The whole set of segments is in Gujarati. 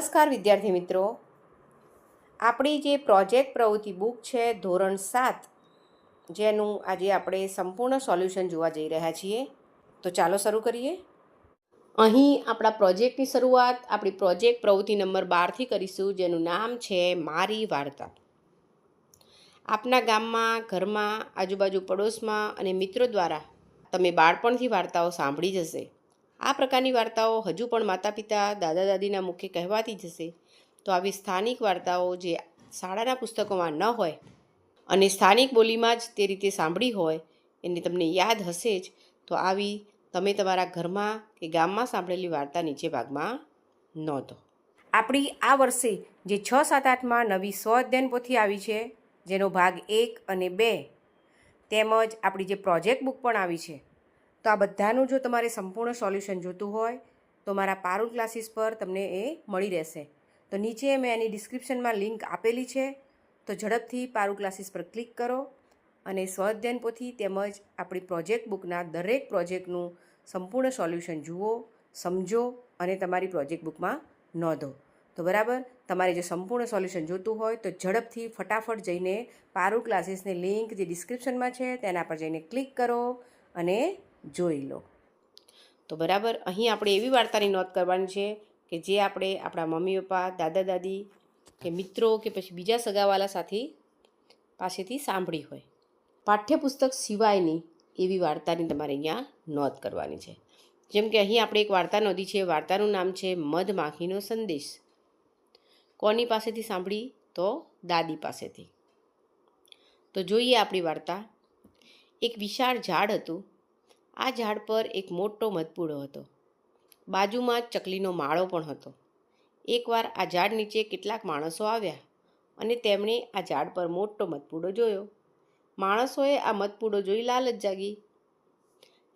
નમસ્કાર વિદ્યાર્થી મિત્રો, આપણી જે પ્રોજેક્ટ પ્રવૃત્તિ બુક છે ધોરણ 7, જેનું આજે આપણે સંપૂર્ણ સોલ્યુશન જોવા જઈ રહ્યા છીએ. તો ચાલો શરૂ કરીએ. અહીં આપણા પ્રોજેક્ટની શરૂઆત આપણી પ્રોજેક્ટ પ્રવૃત્તિ નંબર 12થી કરીશું, જેનું નામ છે મારી વાર્તા. આપના ગામમાં, ઘરમાં, આજુબાજુ પડોશમાં અને મિત્રો દ્વારા તમે બાળપણથી વાર્તાઓ સાંભળી જ હશે. આ પ્રકારની વાર્તાઓ હજુ પણ માતા પિતા, દાદા દાદીના મુખે કહેવાતી જ હશે. તો આવી સ્થાનિક વાર્તાઓ જે શાળાના પુસ્તકોમાં ન હોય અને સ્થાનિક બોલીમાં જ તે રીતે સાંભળી હોય એને તમને યાદ હશે જ. તો આવી તમે તમારા ઘરમાં કે ગામમાં સાંભળેલી વાર્તા નીચે ભાગમાં નોંધો. આપણી આ વર્ષે જે 6, 7, 8માં નવી સ્વઅધ્યયન પોથી આવી છે, જેનો ભાગ 1 અને 2 તેમજ આપણી જે પ્રોજેક્ટ બુક પણ આવી છે. તો આ બધાનું જો તમારે સંપૂર્ણ સોલ્યુશન જોતું હોય તો મારા પારુલ ક્લાસીસ પર તમને એ મળી રહેશે. તો નીચે મેં એની ડિસ્ક્રિપ્શનમાં લિંક આપેલી છે. તો ઝડપથી પારુલ ક્લાસીસ પર ક્લિક કરો અને સ્વઅધ્યયન પોથી તેમજ આપણી પ્રોજેક્ટ બુકના દરેક પ્રોજેક્ટનું સંપૂર્ણ સોલ્યુશન જુઓ, સમજો અને તમારી પ્રોજેક્ટ બુકમાં નોંધો. તો બરાબર, તમારે જો સંપૂર્ણ સોલ્યુશન જોતું હોય તો ઝડપથી ફટાફટ જઈને પારુલ ક્લાસીસની લિંક જે ડિસ્ક્રિપ્શનમાં છે તેના પર જઈને ક્લિક કરો અને જોઈ લો. તો બરાબર, અહીં આપણે એવી વાર્તાની નોંધ કરવાની છે કે જે આપણે આપણા મમ્મી પપ્પા, દાદા દાદી કે મિત્રો કે પછી બીજા સગાવાલા સાથી પાસેથી સાંભળી હોય. પાઠ્યપુસ્તક સિવાયની એવી વાર્તાની તમારે અહીંયા નોંધ કરવાની છે. જેમ કે અહીં આપણે એક વાર્તા નોંધી છે. વાર્તાનું નામ છે મધમાખીનો સંદેશ. કોની પાસેથી સાંભળી? તો દાદી પાસેથી. તો જોઈએ આપણી વાર્તા. એક વિશાળ ઝાડ હતું. આ ઝાડ પર એક મોટો મધપૂડો હતો. બાજુમાં જ ચકલીનો માળો પણ હતો. એકવાર આ ઝાડ નીચે કેટલાક માણસો આવ્યા અને તેમણે આ ઝાડ પર મોટો મધપૂડો જોયો. માણસોએ આ મધપૂડો જોઈ લાલચ જાગી,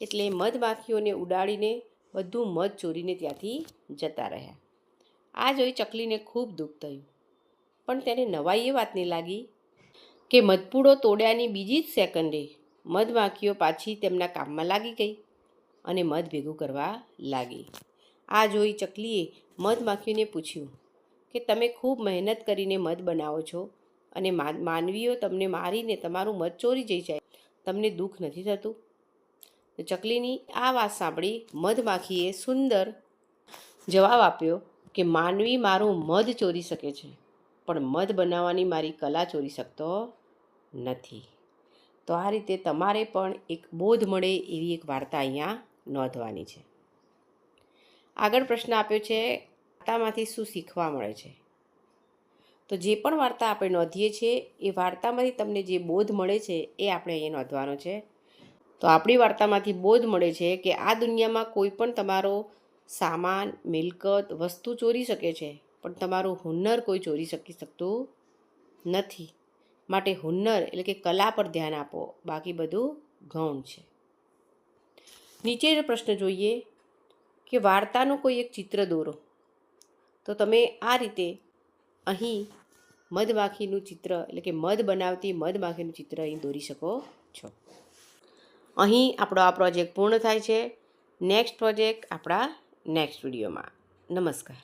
એટલે મધમાખીઓને ઉડાડીને બધું મધ ચોરીને ત્યાંથી જતા રહ્યા. આ જોઈ ચકલીને ખૂબ દુઃખ થયું, પણ તેને નવાઈ એ વાતની લાગી કે મધપૂડો તોડ્યાની બીજી જ સેકન્ડે મધમાખીઓ પાછી તેમના કામમાં લાગી ગઈ અને મધ ભેગું કરવા લાગી. આ જોઈ ચકલીએ મધમાખીઓને પૂછ્યું કે તમે ખૂબ મહેનત કરીને મધ બનાવો છો અને માનવીઓ તમને મારીને તમારું મધ ચોરી જઈ જાય, તમને દુઃખ નથી થતું? તો ચકલીની આ વાત સાંભળી મધમાખીએ સુંદર જવાબ આપ્યો કે માનવી મારું મધ ચોરી શકે છે, પણ મધ બનાવવાની મારી કલા ચોરી શકતો નથી. તો આ રીતે તમારે પણ એક બોધ મળે એવી એક વાર્તા અહીંયા નોંધવાની છે. આગળ પ્રશ્ન આપ્યો છે, વાર્તામાંથી શું શીખવા મળે છે? તો જે પણ વાર્તા આપણે નોંધીએ છીએ એ વાર્તામાંથી તમને જે બોધ મળે છે એ આપણે અહીંયા નોંધવાનો છે. તો આપણી વાર્તામાંથી બોધ મળે છે કે આ દુનિયામાં કોઈ પણ તમારો સામાન, મિલકત, વસ્તુ ચોરી શકે છે, પણ તમારું હુન્નર કોઈ ચોરી શકતું નથી. માટે હુન્નર એટલે કે કલા પર ધ્યાન આપો, બાકી બધું ગૌણ છે. નીચેનો પ્રશ્ન જોઈએ કે વાર્તાનું કોઈ એક ચિત્ર દોરો. તો તમે આ રીતે અહીં મધમાખીનું ચિત્ર એટલે કે મધ બનાવતી મધમાખીનું ચિત્ર અહીં દોરી શકો છો. અહીં આપણો આ પ્રોજેક્ટ પૂર્ણ થાય છે. નેક્સ્ટ પ્રોજેક્ટ આપણા નેક્સ્ટ વિડીયોમાં. નમસ્કાર.